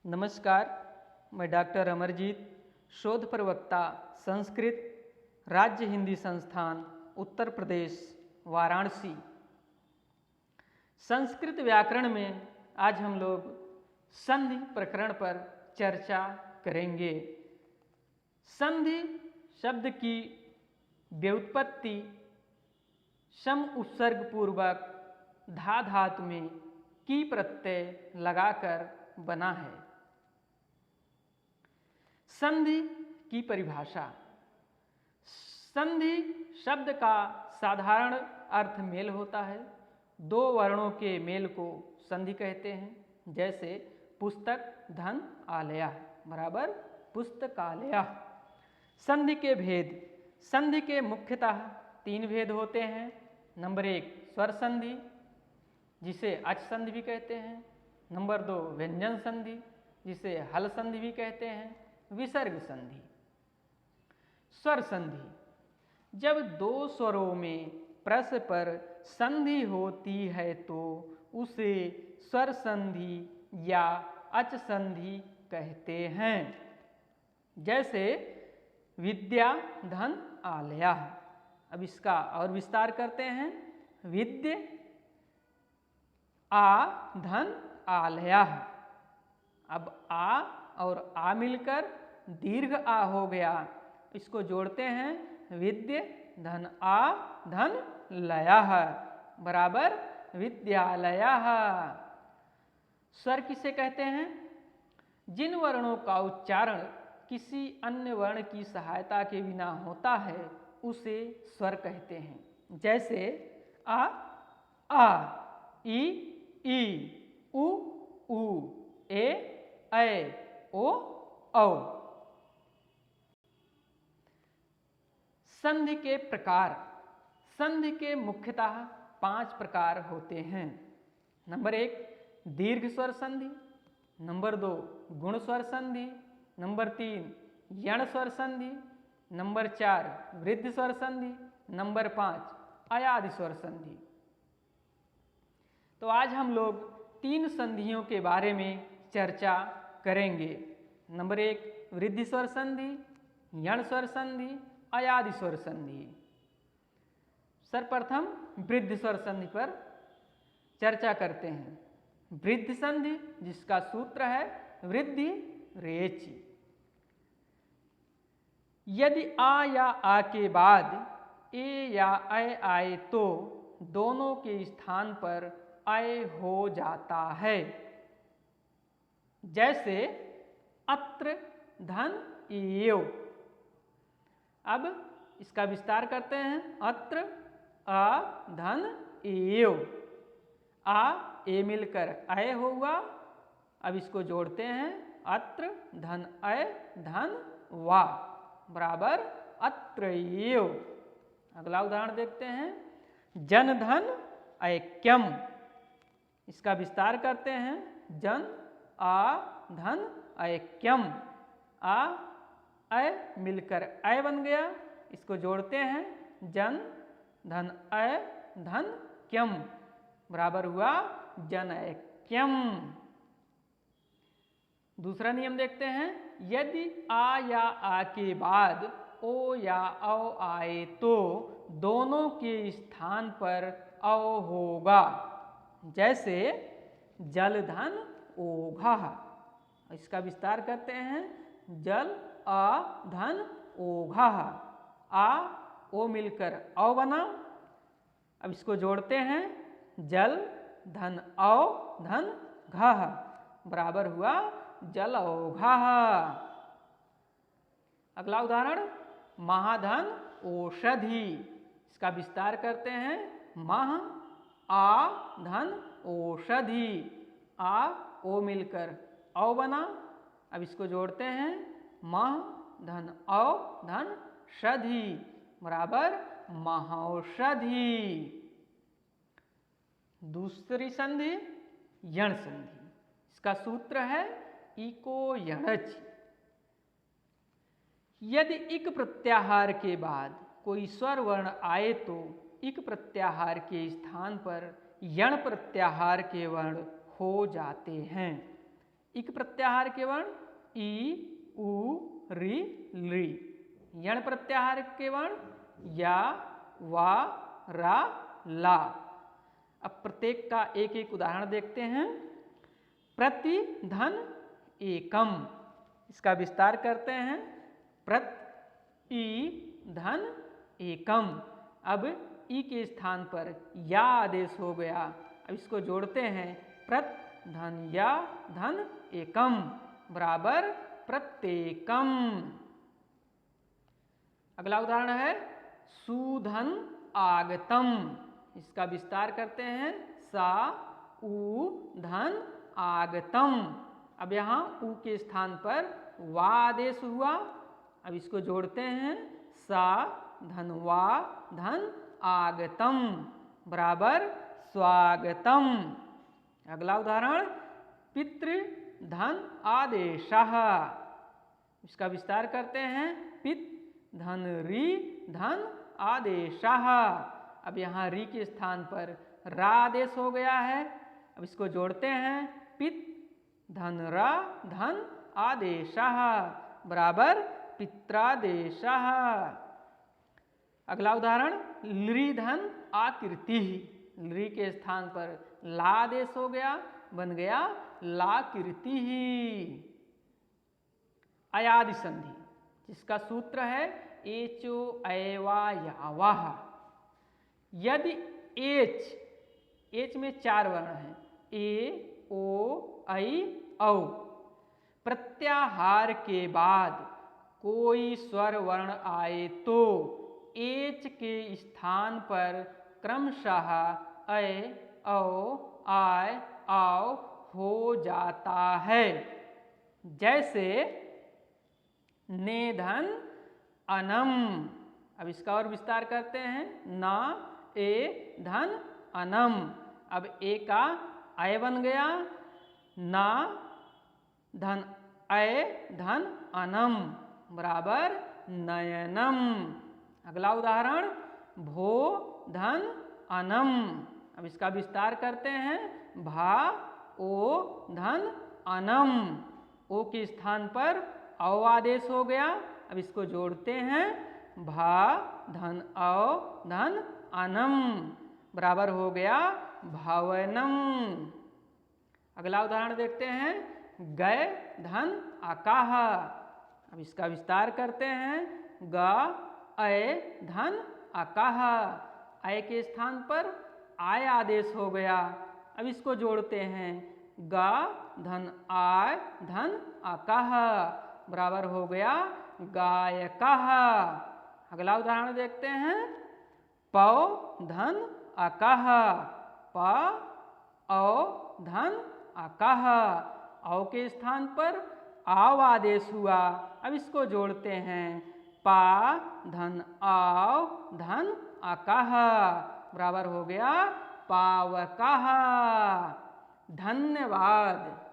नमस्कार, मैं डॉक्टर अमरजीत, शोध प्रवक्ता, संस्कृत, राज्य हिंदी संस्थान, उत्तर प्रदेश, वाराणसी। संस्कृत व्याकरण में आज हम लोग संधि प्रकरण पर चर्चा करेंगे। संधि शब्द की व्युत्पत्ति सम उपसर्ग पूर्वक धा धातु में की प्रत्यय लगाकर बना है। संधि की परिभाषा। संधि शब्द का साधारण अर्थ मेल होता है। दो वर्णों के मेल को संधि कहते हैं, जैसे पुस्तक धन आलया बराबर पुस्तकालया। संधि के भेद। संधि के मुख्यतः तीन भेद होते हैं। नंबर एक स्वर संधि, जिसे अच संधि भी कहते हैं। नंबर दो व्यंजन संधि, जिसे हल संधि भी कहते हैं। विसर्ग संधि। स्वर संधि। जब दो स्वरों में परस्पर संधि होती है तो उसे स्वर संधि या अच संधि कहते हैं। जैसे विद्या धन आलया। अब इसका और विस्तार करते हैं। विद्य आ धन आलया। अब आ और आ मिलकर दीर्घ आ हो गया, इसको जोड़ते हैं विद्य धन आ धन लयः बराबर विद्यालयः। स्वर किसे कहते हैं? जिन वर्णों का उच्चारण किसी अन्य वर्ण की सहायता के बिना होता है उसे स्वर कहते हैं। जैसे आ ई ई उ ऊ ए ओ औ। संधि के प्रकार। संधि के मुख्यतः 5 प्रकार होते हैं। नंबर एक दीर्घ स्वर संधि। नंबर दो गुण स्वर संधि। नंबर तीन यण स्वर संधि। नंबर चार वृद्धि स्वर संधि। नंबर 5 अयादि स्वर संधि। तो आज हम लोग 3 संधियों के बारे में चर्चा करेंगे। नंबर एक वृद्धि स्वर संधि, यण स्वर संधि, अयादि स्वर संधि। सर्वप्रथम वृद्धि स्वर संधि पर चर्चा करते हैं। वृद्धि संधि, जिसका सूत्र है वृद्धि रेचि। यदि आ या आ के बाद ए या अय आए तो दोनों के स्थान पर अय हो जाता है। जैसे अत्र धन एव। अब इसका विस्तार करते हैं। अत्र आ धन एव। आ ए मिलकर अय हुआ। अब इसको जोड़ते हैं अत्र धन अय धन वा बराबर अत्र एव। अगला उदाहरण देखते हैं। जन धन ऐक्यम। इसका विस्तार करते हैं। जन आ धन ऐक्यम। आ अय मिलकर अय बन गया। इसको जोड़ते हैं जन धन अय धन क्यम बराबर हुआ जन ऐक्यम। दूसरा नियम देखते हैं। यदि आ या आ के बाद ओ या औ आए तो दोनों के स्थान पर औ होगा। जैसे जल धन ओघा। इसका विस्तार करते हैं। जल आ धन ओघा। आ ओ मिलकर औ बना। अब इसको जोड़ते हैं जल धन औ धन घः बराबर हुआ जल औघा। अगला उदाहरण महाधन औषधि। इसका विस्तार करते हैं। मह आ धन औषधि। आ ओ मिलकर औ बना। अब इसको जोड़ते हैं मह धन औ धन षधि बराबर महौषधि। दूसरी संधि यण संधि। इसका सूत्र है इको यणच। यदि इक प्रत्याहार के बाद कोई स्वर वर्ण आए तो इक प्रत्याहार के स्थान पर यण प्रत्याहार के वर्ण हो जाते हैं। इक प्रत्याहार के वर्ण ई, उ, री, ली। यण प्रत्याहार के वर्ण या, वा, रा, ला। अब प्रत्येक का एक एक उदाहरण देखते हैं। प्रति धन एकम, इसका विस्तार करते हैं। प्रति धन एकम, अब ई के स्थान पर या आदेश हो गया। अब इसको जोड़ते हैं। प्रत धन या धन एकम बराबर प्रत्येकम। अगला उदाहरण है सुधन आगतम, इसका विस्तार करते हैं। सा उ धन आगतम, अब यहाँ उ के स्थान पर वा आदेश हुआ। अब इसको जोड़ते हैं। सा धन वा धन आगतम बराबर स्वागतम। अगला उदाहरण पितृ धन आदेशः, इसका विस्तार करते हैं। पित धन री धन आदेशः, अब यहाँ री के स्थान पर रा आदेश हो गया है। अब इसको जोड़ते हैं। पित धन रा धन आदेशः बराबर पित्रादेशः। अगला उदाहरण लृ धन आकृति, लृ के स्थान पर ला आदेश हो गया, बन गया लाकृति। अयादि संधि, जिसका सूत्र है एचो ऐवा यावाह। यदि एच में 4 वर्ण हैं, ए, ओ, ऐ, औ, प्रत्याहार के बाद कोई स्वर वर्ण आए तो एच के स्थान पर क्रमशः ऐ, औ, आय, आओ हो जाता है। जैसे नेधन अनम, अब इसका और विस्तार करते हैं। ना ए धन अनम, अब ए का अय बन गया। ना धन अय धन अनम बराबर नयनम। अगला उदाहरण भो धन अनम, अब इसका विस्तार करते हैं। भा ओ धन अनम, ओ के स्थान पर औ आदेश हो गया। अब इसको जोड़ते हैं। भा धन औ धन अनम बराबर हो गया भवनम। अगला उदाहरण देखते हैं। गय धन अकाह, अब इसका विस्तार करते हैं। ग अय धन अकाह, अय के स्थान पर आय आदेश हो गया। अब इसको जोड़ते हैं। गा धन आय धन अकाह बराबर हो गया गायकः। अगला उदाहरण देखते हैं। पौ धन अकः, प औ धन अकः, औ के स्थान पर आव आदेश हुआ। अब इसको जोड़ते हैं। पा धन आव धन अकः बराबर हो गया पावकः। धन्यवाद।